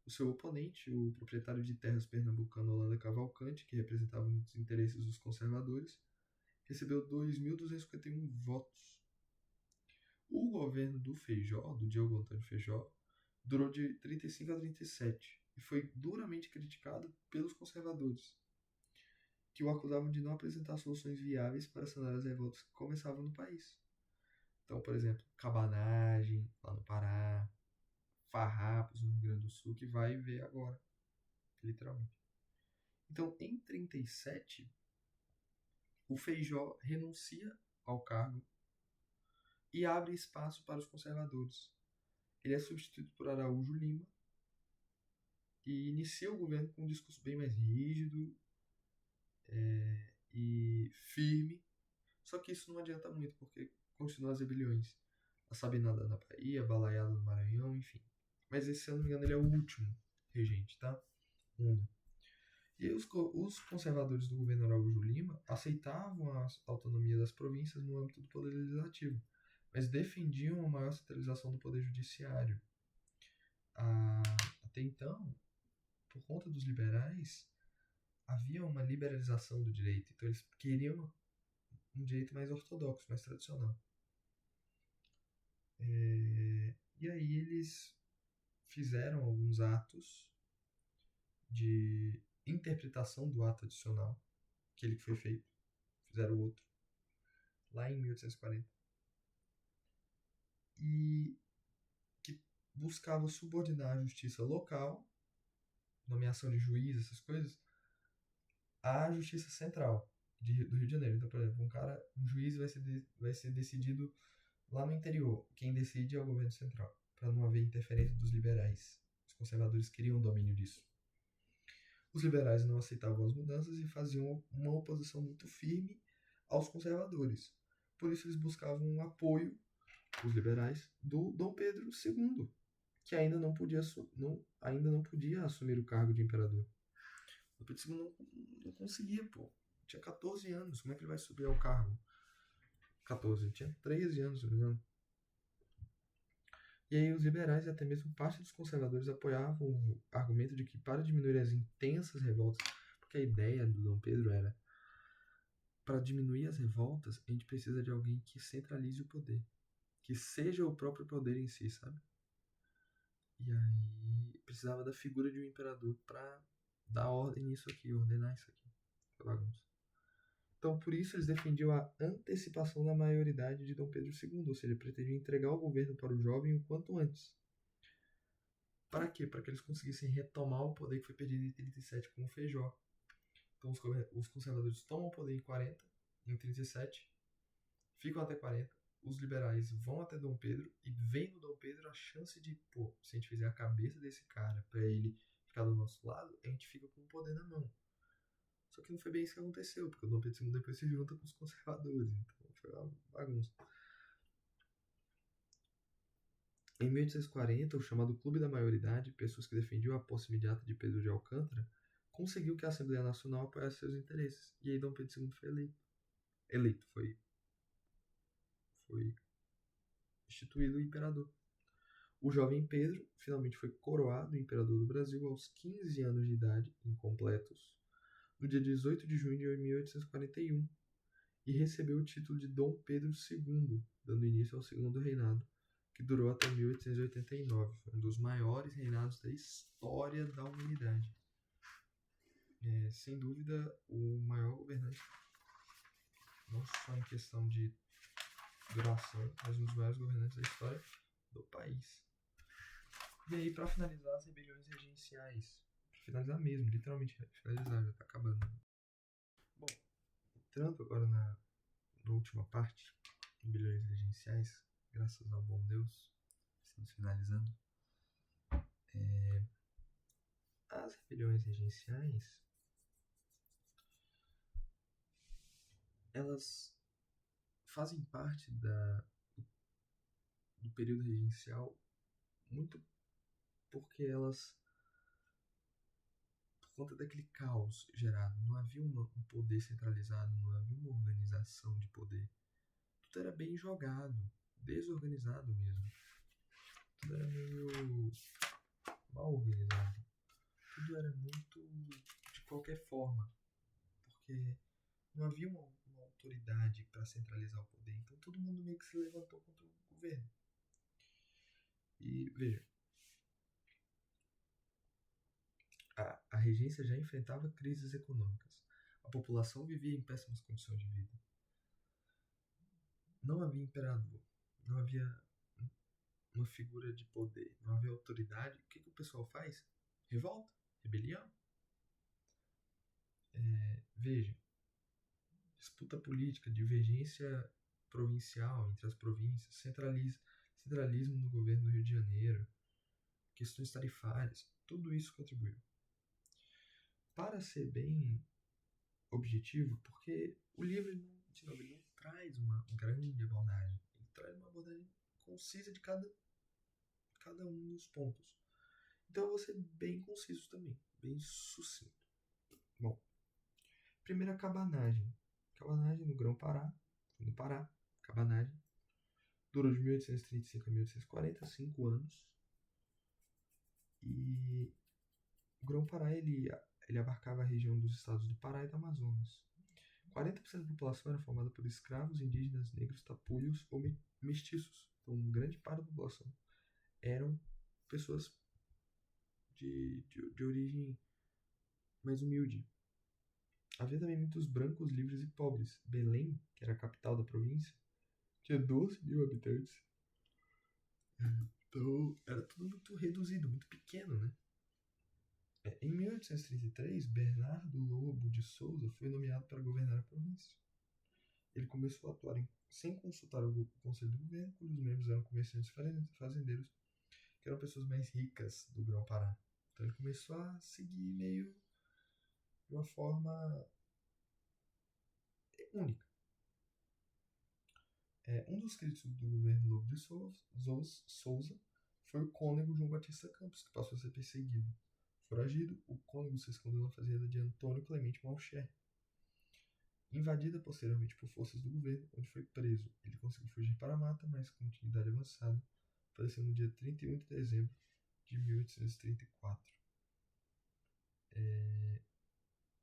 O seu oponente, o proprietário de terras pernambucano Holanda Cavalcante, que representava os interesses dos conservadores, recebeu 2.251 votos. O governo do Feijó, do Diogo Antônio Feijó, durou de 35 a 37 e foi duramente criticado pelos conservadores, que o acusavam de não apresentar soluções viáveis para sanar as revoltas que começavam no país. Então, por exemplo, cabanagem lá no Pará, farrapos no Rio Grande do Sul, que vai ver agora, literalmente. Então, em 37, o Feijó renuncia ao cargo e abre espaço para os conservadores. Ele é substituído por Araújo Lima e inicia o governo com um discurso bem mais rígido e firme. Só que isso não adianta muito, porque continuam as rebeliões. A Sabinada na Bahia, a Balaiada no Maranhão, enfim. Mas esse, se eu não me engano, ele é o último regente, tá? E os conservadores do governo Araújo Lima aceitavam a autonomia das províncias no âmbito do poder legislativo, mas defendiam a maior centralização do poder judiciário. Até então, por conta dos liberais, havia uma liberalização do direito. Então eles queriam um direito mais ortodoxo, mais tradicional. E aí eles fizeram alguns atos de interpretação do ato adicional, aquele que foi feito. Fizeram outro, lá em 1840. E que buscava subordinar a justiça local, nomeação de juiz, essas coisas, à justiça central do Rio de Janeiro. Então, por exemplo, um juiz vai ser decidido lá no interior. Quem decide é o governo central, para não haver interferência dos liberais. Os conservadores queriam o domínio disso. Os liberais não aceitavam as mudanças e faziam uma oposição muito firme aos conservadores. Por isso eles buscavam um apoio, os liberais, do Dom Pedro II, que ainda não podia assumir o cargo de imperador. O Dom Pedro II não conseguia, pô. Tinha 14 anos, como é que ele vai subir ao cargo? 14, ele tinha 13 anos, se não me engano. E aí os liberais e até mesmo parte dos conservadores apoiavam o argumento de que, para diminuir as intensas revoltas, porque a ideia do Dom Pedro era: para diminuir as revoltas, a gente precisa de alguém que centralize o poder, que seja o próprio poder em si, sabe? E aí precisava da figura de um imperador para dar ordem nisso aqui, ordenar isso aqui. Que bagunça. Então, por isso, eles defendiam a antecipação da maioridade de Dom Pedro II, ou seja, pretendiam entregar o governo para o jovem o quanto antes. Para quê? Para que eles conseguissem retomar o poder que foi perdido em 37 com o Feijó. Então, os conservadores tomam o poder em 40, em 37, ficam até 40. Os liberais vão até Dom Pedro e vem no Dom Pedro a chance de, pô, se a gente fizer a cabeça desse cara para ele ficar do nosso lado, a gente fica com o poder na mão. Só que não foi bem isso que aconteceu, porque o Dom Pedro II depois se junta com os conservadores, então foi uma bagunça. Em 1840, o chamado Clube da Maioridade, pessoas que defendiam a posse imediata de Pedro de Alcântara, conseguiu que a Assembleia Nacional apoiasse seus interesses, e aí Dom Pedro II foi eleito, foi instituído imperador. O jovem Pedro finalmente foi coroado imperador do Brasil aos 15 anos de idade, incompletos, no dia 18 de junho de 1841, e recebeu o título de Dom Pedro II, dando início ao segundo reinado, que durou até 1889. Foi um dos maiores reinados da história da humanidade. Sem dúvida, o maior governante, não só em questão de duração, mas um dos maiores governantes da história do país. E aí, para finalizar, as rebeliões regenciais. Para finalizar mesmo, literalmente finalizar, já tá acabando. Bom, entrando agora na última parte, rebeliões regenciais, graças ao bom Deus, estamos finalizando. As rebeliões regenciais, elas fazem parte do período regencial muito porque elas, por conta daquele caos gerado, não havia um poder centralizado, não havia uma organização de poder. Tudo era bem jogado, desorganizado mesmo. Tudo era meio mal organizado. Tudo era muito de qualquer forma, porque não havia uma autoridade para centralizar o poder. Então todo mundo meio que se levantou contra o governo. E veja, a regência já enfrentava crises econômicas. A população vivia em péssimas condições de vida. Não havia imperador, não havia uma figura de poder, não havia autoridade. O que o pessoal faz? Revolta, rebelião. Veja, disputa política, divergência provincial entre as províncias, centralismo no governo do Rio de Janeiro, questões tarifárias, tudo isso contribuiu. Para ser bem objetivo, porque o livro de novo, ele não traz uma grande abordagem, ele traz uma abordagem concisa de cada um dos pontos. Então eu vou ser bem conciso também, bem sucinto. Bom, primeira cabanagem. Cabanagem no Grão-Pará, no Pará, cabanagem. Durou de 1835 a 1840, 5 anos. E o Grão-Pará, ele abarcava a região dos estados do Pará e do Amazonas. 40% da população era formada por escravos, indígenas, negros, tapuios ou mestiços. Então, grande parte da população eram pessoas de origem mais humilde. Havia também muitos brancos, livres e pobres. Belém, que era a capital da província, tinha 12 mil habitantes. Então, era tudo muito reduzido, muito pequeno, né? Em 1833, Bernardo Lobo de Souza foi nomeado para governar a província. Ele começou a atuar sem consultar o conselho do governo, cujos membros eram comerciantes fazendeiros, que eram pessoas mais ricas do Grão-Pará. Então ele começou a seguir meio de uma forma única. Um dos críticos do governo Lobo de Souza foi o cônego João Batista Campos, que passou a ser perseguido. Foragido, o cônego se escondeu na fazenda de Antônio Clemente Malcher, invadida posteriormente por forças do governo, onde foi preso. Ele conseguiu fugir para a mata, mas com idade avançada, faleceu no dia 31 de dezembro de 1834.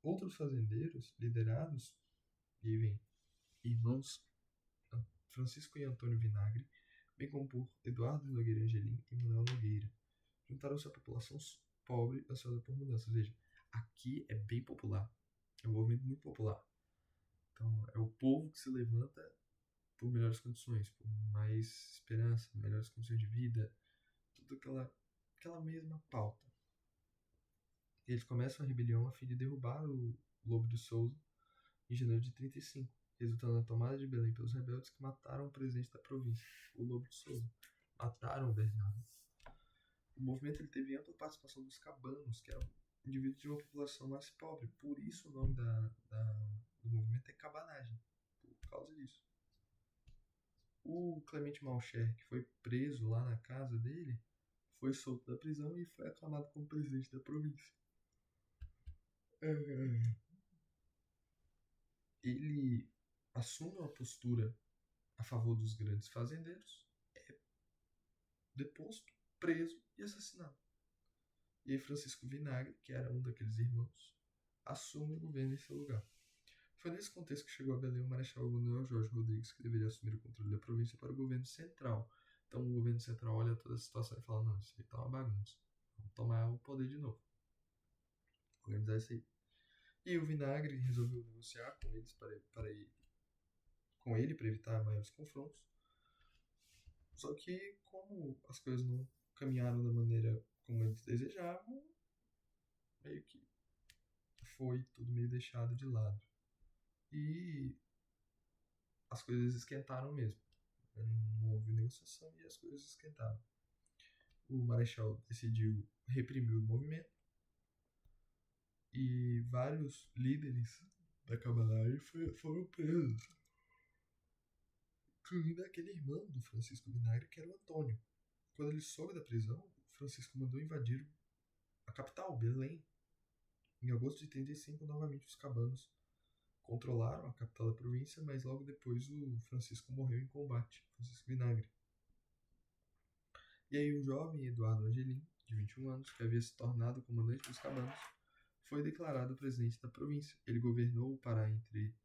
Outros fazendeiros liderados, e vem irmãos Francisco e Antônio Vinagre, bem como por Eduardo Nogueira Angelim e Manuel Nogueira. Juntaram-se à população pobre ansiosa por mudanças. Veja, aqui é bem popular, é um movimento muito popular. Então, é o povo que se levanta por melhores condições, por mais esperança, melhores condições de vida, tudo aquela mesma pauta. Eles começam a rebelião a fim de derrubar o Lobo de Souza em janeiro de 35, resultando na tomada de Belém pelos rebeldes que mataram o presidente da província, o Lobo de Souza. Mataram o Bernardo. O movimento ele teve ampla participação dos cabanos, que eram indivíduos de uma população mais pobre. Por isso o nome do movimento é cabanagem, por causa disso. O Clemente Malcher, que foi preso lá na casa dele, foi solto da prisão e foi aclamado como presidente da província. Ele assume uma postura a favor dos grandes fazendeiros, é deposto, preso e assassinado. E aí Francisco Vinagre, que era um daqueles irmãos, assume o governo em seu lugar. Foi nesse contexto que chegou a Belém o Marechal Manuel Jorge Rodrigues, que deveria assumir o controle da província para o governo central. Então o governo central olha toda a situação e fala, não, isso aí tá uma bagunça. Vamos tomar o poder de novo. Organizar isso aí. E o Vinagre resolveu negociar com eles com ele para evitar maiores confrontos. Só que como as coisas não caminharam da maneira como eles desejavam, meio que foi tudo meio deixado de lado. E as coisas esquentaram mesmo. Não houve negociação e as coisas esquentaram. O Marechal decidiu reprimir o movimento e vários líderes da cabanagem foram presos, incluindo aquele irmão do Francisco Vinagre, que era o Antônio. Quando ele soube da prisão, Francisco mandou invadir a capital, Belém. Em agosto de 35, novamente os cabanos controlaram a capital da província, mas logo depois o Francisco morreu em combate, Francisco Vinagre. E aí o jovem Eduardo Angelim, de 21 anos, que havia se tornado comandante dos cabanos, foi declarado presidente da província. Ele governou o Pará entre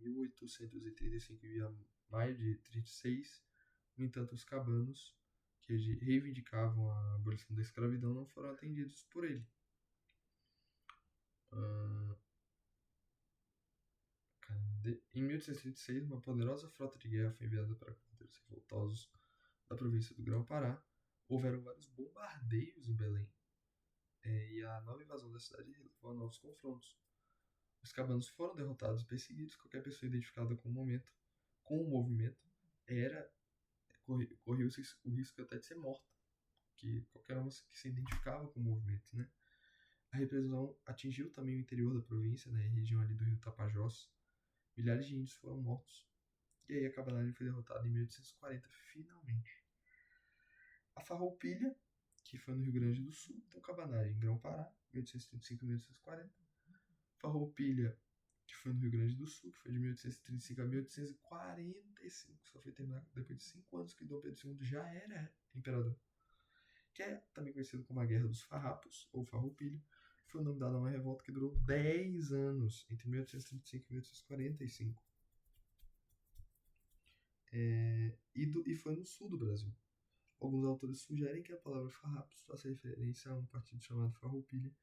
1835 e maio de 36. No entanto, os cabanos, que reivindicavam a abolição da escravidão, não foram atendidos por ele. Em 1836, uma poderosa frota de guerra foi enviada para combater os revoltosos da província do Grão-Pará. Houveram vários bombardeios em Belém, e a nova invasão da cidade levou a novos confrontos. Os cabanos foram derrotados e perseguidos. Qualquer pessoa identificada com o movimento corria o risco até de ser morta, que qualquer uma que se identificava com o movimento, né? A repressão atingiu também o interior da província, né, a região ali do rio Tapajós. Milhares de índios foram mortos. E aí a cabanagem foi derrotada em 1840, finalmente. A Farroupilha, que foi no Rio Grande do Sul, então cabanagem em Grão-Pará, 1835 a 1840. Farroupilha, que foi no Rio Grande do Sul, que foi de 1835 a 1845, só foi terminado depois de 5 anos que Dom Pedro II já era imperador. Que é também conhecido como a Guerra dos Farrapos, ou Farroupilha, foi o nome dado a uma revolta que durou 10 anos, entre 1835 e 1845. E foi no sul do Brasil. Alguns autores sugerem que a palavra farrapos faça referência a um partido chamado Farroupilha,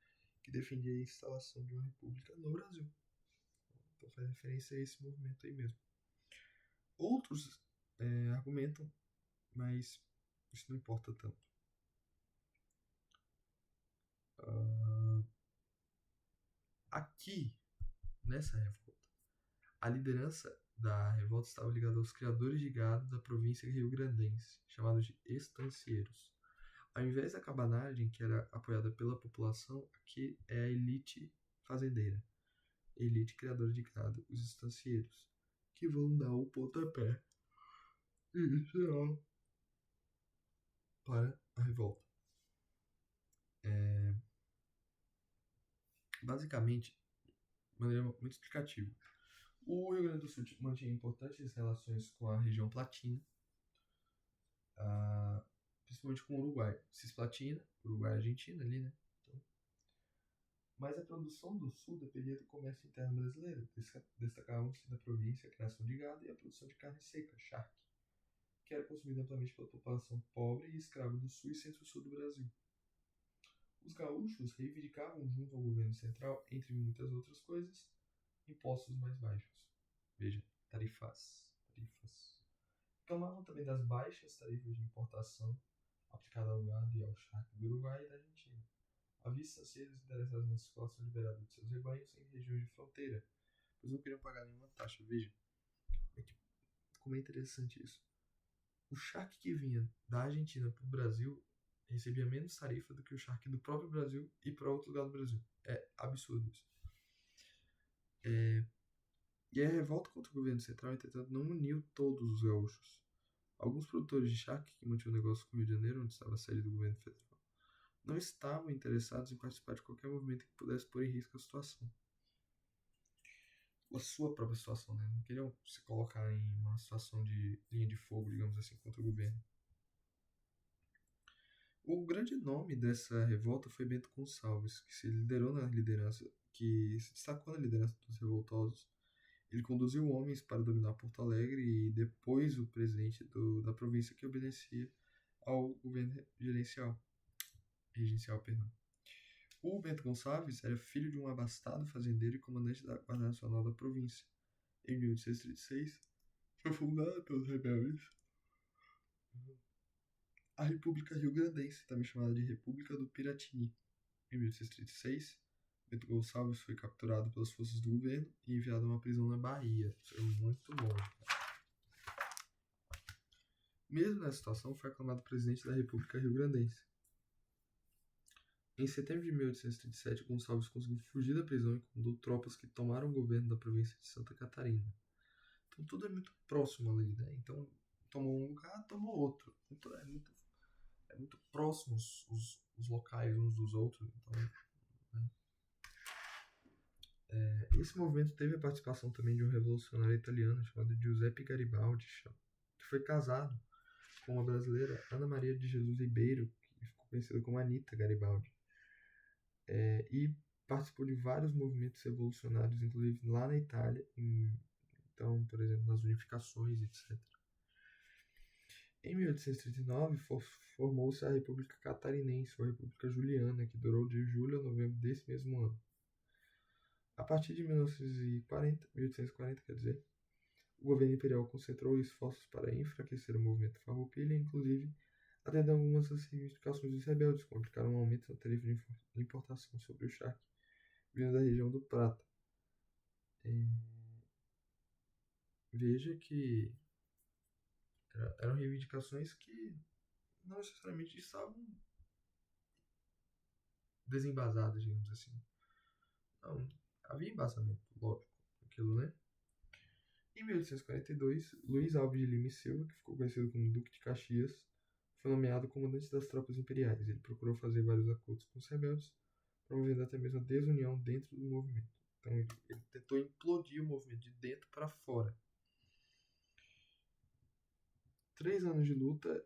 que defendia a instalação de uma república no Brasil. Então faz referência a esse movimento aí mesmo. Outros argumentam, mas isso não importa tanto. Aqui, nessa revolta, a liderança da revolta estava ligada aos criadores de gado da província rio-grandense, chamados de estancieiros. Ao invés da cabanagem, que era apoiada pela população, aqui é a elite fazendeira, elite criadora de gado, os estancieiros, que vão dar o pontapé inicial para a revolta. Basicamente, de maneira muito explicativa, o Rio Grande do Sul mantinha importantes relações com a região platina, principalmente com o Uruguai. Cisplatina, Uruguai e Argentina ali, né? Então, mas a produção do Sul dependia do comércio interno brasileiro. Destacavam-se na província a criação de gado e a produção de carne seca, charque, que era consumida amplamente pela população pobre e escrava do sul e centro-sul do Brasil. Os gaúchos reivindicavam, junto ao governo central, entre muitas outras coisas, impostos mais baixos. Veja, tarifas. Reclamavam também das baixas tarifas de importação aplicada ao gado e ao charque do Uruguai e da Argentina. Havia estrangeiros interessados na circulação liberada de seus rebanhos em regiões de fronteira, pois não queriam pagar nenhuma taxa. Veja, como é interessante isso. O charque que vinha da Argentina para o Brasil recebia menos tarifa do que o charque do próprio Brasil e para outro lugar do Brasil. É absurdo isso. E a revolta contra o governo central, entretanto, não uniu todos os gaúchos. Alguns produtores de charque, que mantinham negócio com o Rio de Janeiro, onde estava a sede do governo federal, não estavam interessados em participar de qualquer movimento que pudesse pôr em risco a situação. A sua própria situação, né? Não queriam se colocar em uma situação de linha de fogo, digamos assim, contra o governo. O grande nome dessa revolta foi Bento Gonçalves, que se destacou na liderança dos revoltosos. Ele conduziu homens para dominar Porto Alegre e depois o presidente da província que obedecia ao governo regencial. O Bento Gonçalves era filho de um abastado fazendeiro e comandante da Guarda Nacional da província. Em 1836, foi fundada pelos rebeldes a República Rio-Grandense, também chamada de República do Piratini. Em 1836, Bento Gonçalves foi capturado pelas forças do governo e enviado a uma prisão na Bahia. Isso é muito longe. Mesmo nessa situação, foi aclamado presidente da República Rio-Grandense. Em setembro de 1837, Gonçalves conseguiu fugir da prisão e comandou tropas que tomaram o governo da província de Santa Catarina. Então tudo é muito próximo ali, né? Então tomou um lugar, tomou outro. Então, é muito próximo os locais uns dos outros. Então, né? Esse movimento teve a participação também de um revolucionário italiano chamado Giuseppe Garibaldi, que foi casado com uma brasileira, Ana Maria de Jesus Ribeiro, que ficou conhecida como Anita Garibaldi. E participou de vários movimentos revolucionários, inclusive lá na Itália, então, por exemplo, nas unificações, etc. Em 1839, formou-se a República Catarinense, ou República Juliana, que durou de julho a novembro desse mesmo ano. A partir de 1840, o governo imperial concentrou esforços para enfraquecer o movimento farroupilha, inclusive atendendo algumas das reivindicações dos rebeldes, como aplicar um aumento na tarifa de importação sobre o charque vindo da região do Prata. Veja que eram reivindicações que não necessariamente estavam desembasadas, digamos assim. Não, havia embasamento, lógico, aquilo, né? Em 1842, Luiz Alves de Lima e Silva, que ficou conhecido como Duque de Caxias, foi nomeado comandante das tropas imperiais. Ele procurou fazer vários acordos com os rebeldes, promovendo até mesmo a desunião dentro do movimento. Então ele tentou implodir o movimento de dentro para fora. 3 anos de lutas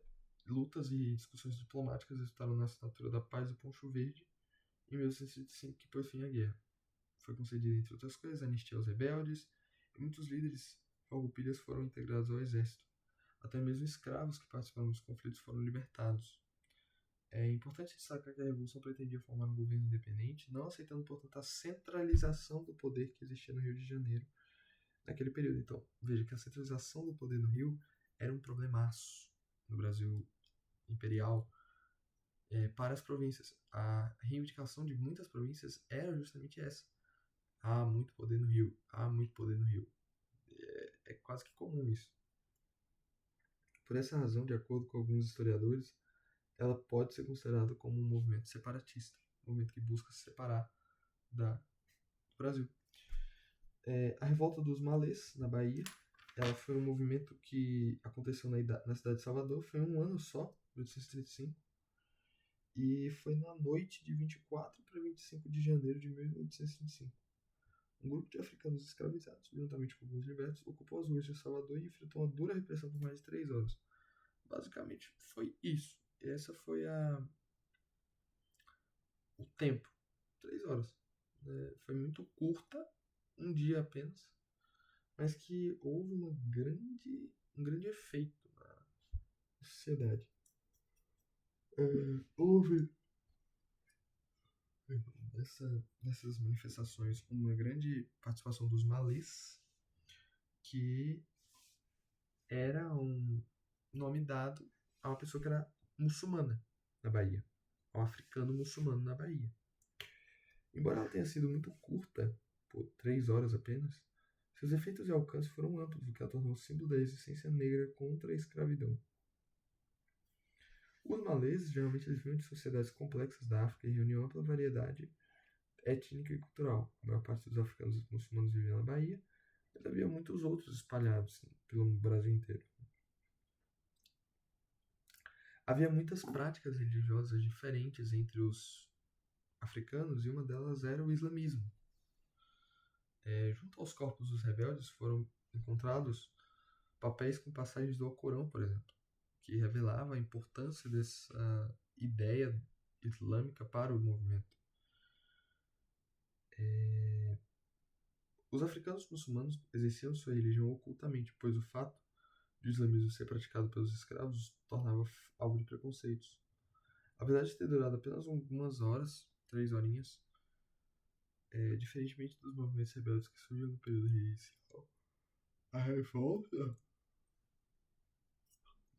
e discussões diplomáticas resultaram na assinatura da Paz do Poncho Verde em 1905, que pôs fim à guerra. Foi concedida, entre outras coisas, anistia aos rebeldes, e muitos líderes farroupilhas foram integrados ao exército. Até mesmo escravos que participaram dos conflitos foram libertados. É importante destacar que a Revolução pretendia formar um governo independente, não aceitando, portanto, a centralização do poder que existia no Rio de Janeiro naquele período. Então, veja que a centralização do poder no Rio era um problemaço no Brasil imperial para as províncias. A reivindicação de muitas províncias era justamente essa. Há muito poder no Rio. Há muito poder no Rio. É quase que comum isso. Por essa razão, de acordo com alguns historiadores, ela pode ser considerada como um movimento separatista, um movimento que busca se separar do Brasil. A revolta dos Malês, na Bahia, ela foi um movimento que aconteceu na cidade de Salvador, foi um ano só, 1835, e foi na noite de 24 para 25 de janeiro de 1825. Um grupo de africanos escravizados, juntamente com alguns libertos, ocupou as ruas de Salvador e enfrentou uma dura repressão por mais de 3 horas. Basicamente foi isso. Essa foi o tempo. 3 horas. Foi muito curta, um dia apenas, mas que houve um grande efeito sociedade. Houve nessas manifestações uma grande participação dos malês, que era um nome dado a uma pessoa que era muçulmana na Bahia, ao africano muçulmano na Bahia. Embora ela tenha sido muito curta, por 3 horas apenas, seus efeitos e alcance foram amplos, o que a tornou símbolo da resistência negra contra a escravidão. Os malês geralmente eles vinham de sociedades complexas da África e reuniam ampla variedade étnica e cultural. A maior parte dos africanos muçulmanos vivia na Bahia, mas havia muitos outros espalhados pelo Brasil inteiro. Havia muitas práticas religiosas diferentes entre os africanos e uma delas era o islamismo. Junto aos corpos dos rebeldes foram encontrados papéis com passagens do Alcorão, por exemplo, que revelava a importância dessa ideia islâmica para o movimento. Os africanos muçulmanos exerciam sua religião ocultamente, pois o fato de o islamismo ser praticado pelos escravos tornava alvo de preconceitos. Apesar de ter durado apenas algumas horas, 3 horinhas, diferentemente dos movimentos rebeldes que surgiram no período inicial, a revolta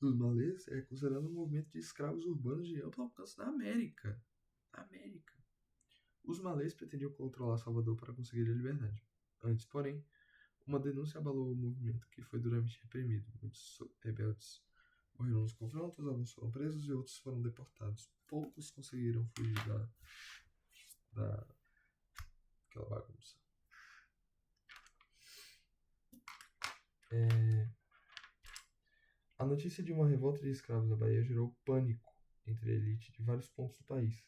dos malês é considerado um movimento de escravos urbanos de amplo alcance na América. Os malês pretendiam controlar Salvador para conseguir a liberdade. Antes, porém, uma denúncia abalou o movimento, que foi duramente reprimido. Muitos rebeldes morreram nos confrontos, alguns foram presos e outros foram deportados. Poucos conseguiram fugir daquela bagunça. A notícia de uma revolta de escravos na Bahia gerou pânico entre a elite de vários pontos do país.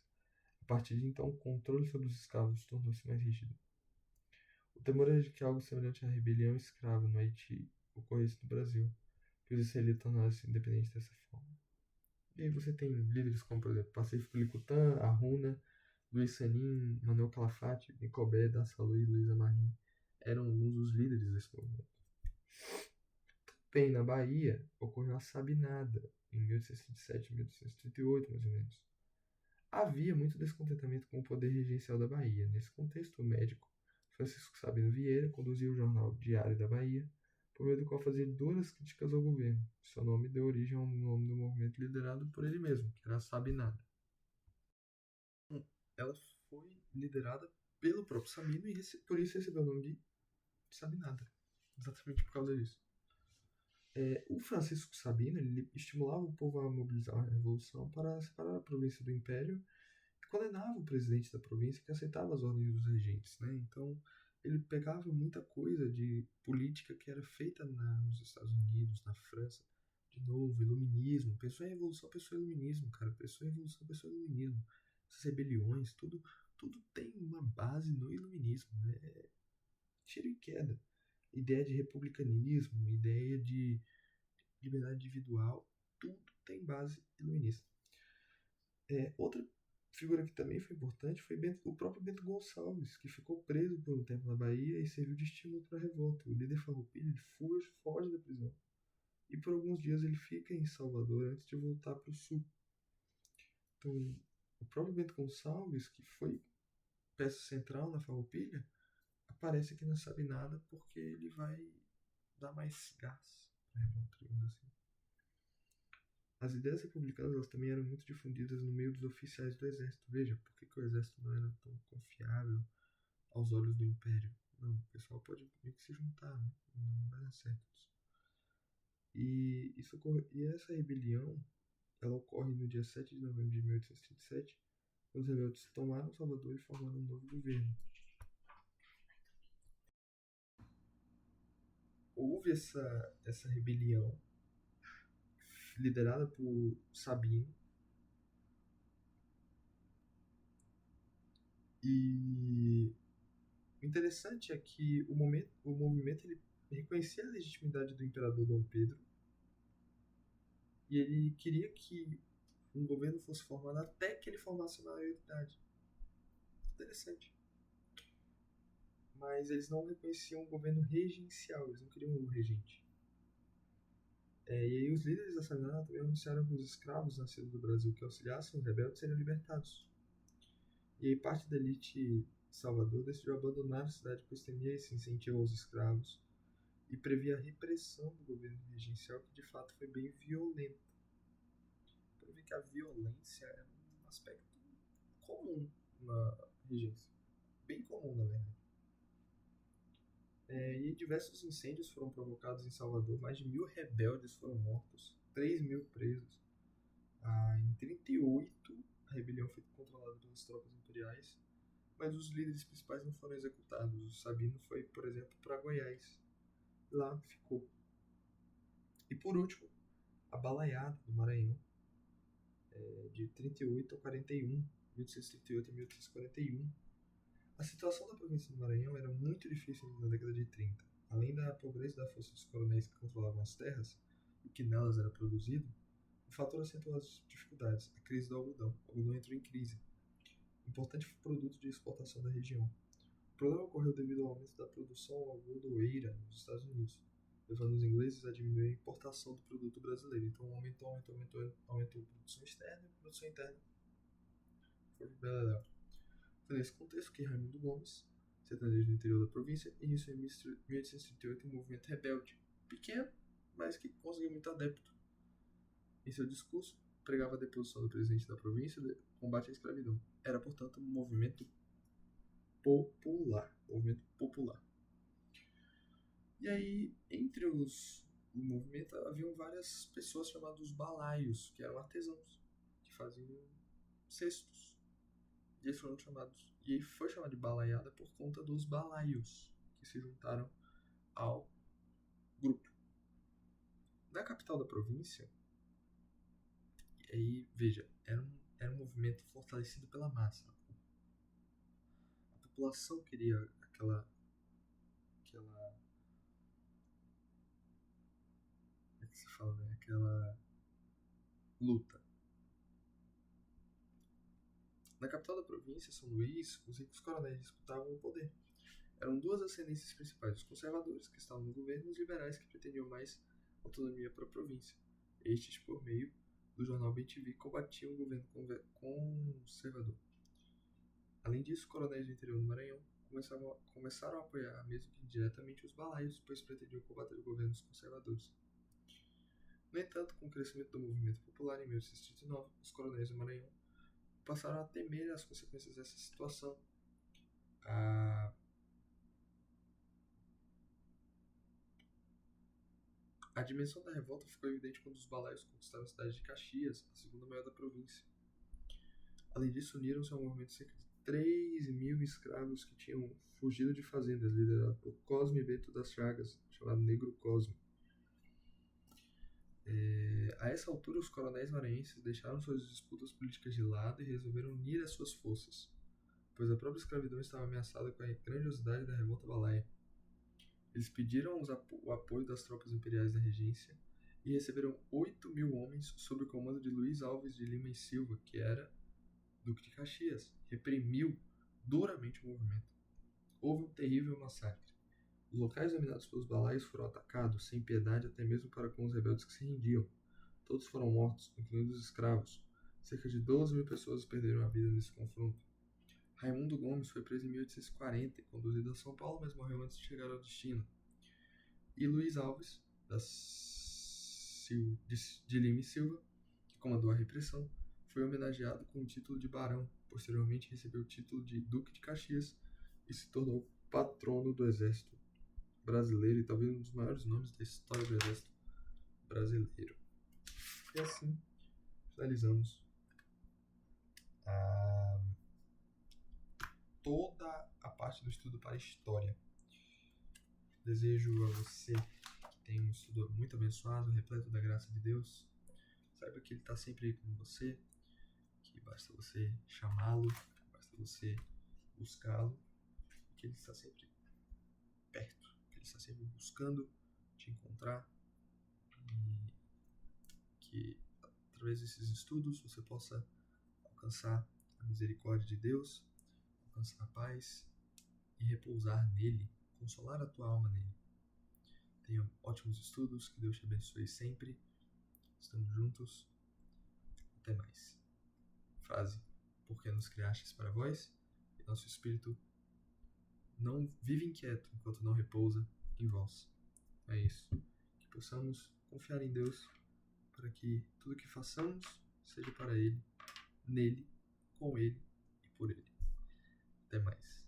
A partir de então, o controle sobre os escravos tornou-se mais rígido. O temor era de que algo semelhante à rebelião escrava no Haiti ocorresse no Brasil, que os israelitas tornassem independentes dessa forma. E aí você tem líderes como, por exemplo, Pacífico Licutã, Arruna, Luiz Sanin, Manuel Calafate, Nicobé, Dassalu e Luiz Amarim eram alguns dos líderes desse movimento. Também na Bahia ocorreu a Sabinada, em 1837 e 1838, mais ou menos. Havia muito descontentamento com o poder regencial da Bahia. Nesse contexto, o médico Francisco Sabino Vieira conduziu o jornal Diário da Bahia, por meio do qual fazia duras críticas ao governo. Seu nome deu origem ao nome do movimento liderado por ele mesmo, que era a Sabinada. Ela foi liderada pelo próprio Sabino e por isso recebeu o nome de Sabinada, exatamente por causa disso. O Francisco Sabino ele estimulava o povo a mobilizar a revolução para separar a província do Império e condenava o presidente da província que aceitava as ordens dos regentes, né? Então ele pegava muita coisa de política que era feita nos Estados Unidos, na França, de novo, iluminismo, pensou em revolução, pensou em iluminismo, cara, pensou em revolução, pensou em iluminismo, essas rebeliões, tudo tem uma base no iluminismo, tiro e queda, ideia de republicanismo, ideia de liberdade individual, tudo tem base iluminista. Outra figura que também foi importante foi o próprio Bento Gonçalves, que ficou preso por um tempo na Bahia e serviu de estímulo para a revolta. O líder farroupilha foge da prisão e por alguns dias ele fica em Salvador antes de voltar para o sul. Então, o próprio Bento Gonçalves, que foi peça central na farroupilha, aparece aqui na Sabinada porque ele vai dar mais gás para a revolta, digamos assim. As ideias republicanas elas também eram muito difundidas no meio dos oficiais do exército. Veja, por que o exército não era tão confiável aos olhos do império? Não, o pessoal pode meio que se juntar, né? Não vai dar certo isso. E essa rebelião ela ocorre no dia 7 de novembro de 1837, quando os rebeldes tomaram Salvador e formaram um novo governo. Houve essa rebelião liderada por Sabino. E o interessante é que o movimento ele reconhecia a legitimidade do imperador Dom Pedro e ele queria que um governo fosse formado até que ele formasse a maioridade. Interessante. Mas eles não reconheciam o governo regencial, eles não queriam um regente. E aí os líderes da Sabiná também anunciaram que os escravos nascidos do Brasil que auxiliassem os rebeldes seriam libertados. E aí parte da elite de Salvador decidiu abandonar a cidade, pois temia esse incentivo aos escravos e previa a repressão do governo regencial, que de fato foi bem violenta. Para ver que a violência era um aspecto comum na regência, bem comum na verdade. E diversos incêndios foram provocados em Salvador, mais de 1.000 rebeldes foram mortos, 3.000 presos. Em 38, a rebelião foi controlada pelas tropas imperiais, mas os líderes principais não foram executados. O Sabino foi, por exemplo, para Goiás. Lá ficou. E por último, a Balaiada do Maranhão, de 38 a 41, 1838 a 1841. A situação da província do Maranhão era muito difícil na década de 30. Além da pobreza da força dos coronéis que controlavam as terras e que nelas era produzido, o fator acentuou as dificuldades, a crise do algodão. O algodão entrou em crise, importante produto de exportação da região. O problema ocorreu devido ao aumento da produção algodoeira nos Estados Unidos, levando os ingleses a diminuir a importação do produto brasileiro. Então aumentou a produção externa e a produção interna. Foi bela. Foi nesse contexto que Raimundo Gomes, sertanejo do interior da província, iniciou em 1838 um movimento rebelde, pequeno, mas que conseguiu muito adepto. Em seu discurso, pregava a deposição do presidente da província e combate à escravidão. Era, portanto, um movimento popular. E aí, entre o movimento, haviam várias pessoas chamadas balaios, que eram artesãos, que faziam cestos. E eles foram chamados. E foi chamado de balaiada por conta dos balaios, que se juntaram ao grupo. Na capital da província, e aí, veja, era um movimento fortalecido pela massa. A população queria aquela como é que se fala, né? Aquela luta. Na capital da província, São Luís, os ricos coronéis disputavam o poder. Eram duas ascendências principais: os conservadores, que estavam no governo, e os liberais, que pretendiam mais autonomia para a província. Estes, por meio do jornal BTV, combatiam o governo conservador. Além disso, coronéis do interior do Maranhão começaram a apoiar, mesmo que indiretamente, os balaios, pois pretendiam combater o governo dos conservadores. No entanto, com o crescimento do movimento popular em 1839, os coronéis do Maranhão passaram a temer as consequências dessa situação. A dimensão da revolta ficou evidente quando os balaios conquistaram a cidade de Caxias, a segunda maior da província. Além disso, uniram-se ao movimento cerca de 3.000 escravos que tinham fugido de fazendas, liderado por Cosme Bento das Chagas, chamado Negro Cosme. A essa altura, os coronéis maranhenses deixaram suas disputas políticas de lado e resolveram unir as suas forças, pois a própria escravidão estava ameaçada com a grandiosidade da revolta balaia. Eles pediram o apoio das tropas imperiais da regência e receberam 8.000 homens sob o comando de Luiz Alves de Lima e Silva, que era duque de Caxias. Reprimiu duramente o movimento. Houve um terrível massacre. Os locais dominados pelos balaios foram atacados sem piedade, até mesmo para com os rebeldes que se rendiam. Todos foram mortos, incluindo os escravos. Cerca de 12.000 pessoas perderam a vida nesse confronto. Raimundo Gomes foi preso em 1840 e conduzido a São Paulo, mas morreu antes de chegar ao destino. E Luiz Alves de Lima e Silva, que comandou a repressão, foi homenageado com o título de barão. Posteriormente recebeu o título de Duque de Caxias e se tornou patrono do Exército Brasileiro e talvez um dos maiores nomes da história do Exército Brasileiro. E assim finalizamos toda a parte do estudo para a história. Desejo a você que tenha um estudo muito abençoado, repleto da graça de Deus. Saiba que Ele está sempre aí com você, que basta você chamá-lo, basta você buscá-lo, que Ele está sempre perto, que Ele está sempre buscando te encontrar e que através desses estudos você possa alcançar a misericórdia de Deus, alcançar a paz e repousar nele, consolar a tua alma nele. Tenha ótimos estudos, que Deus te abençoe sempre. Estamos juntos. Até mais. Frase: porque nos criastes para vós, e nosso espírito não vive inquieto enquanto não repousa em vós. É isso. Que possamos confiar em Deus para que tudo que façamos seja para Ele, nele, com Ele e por Ele. Até mais.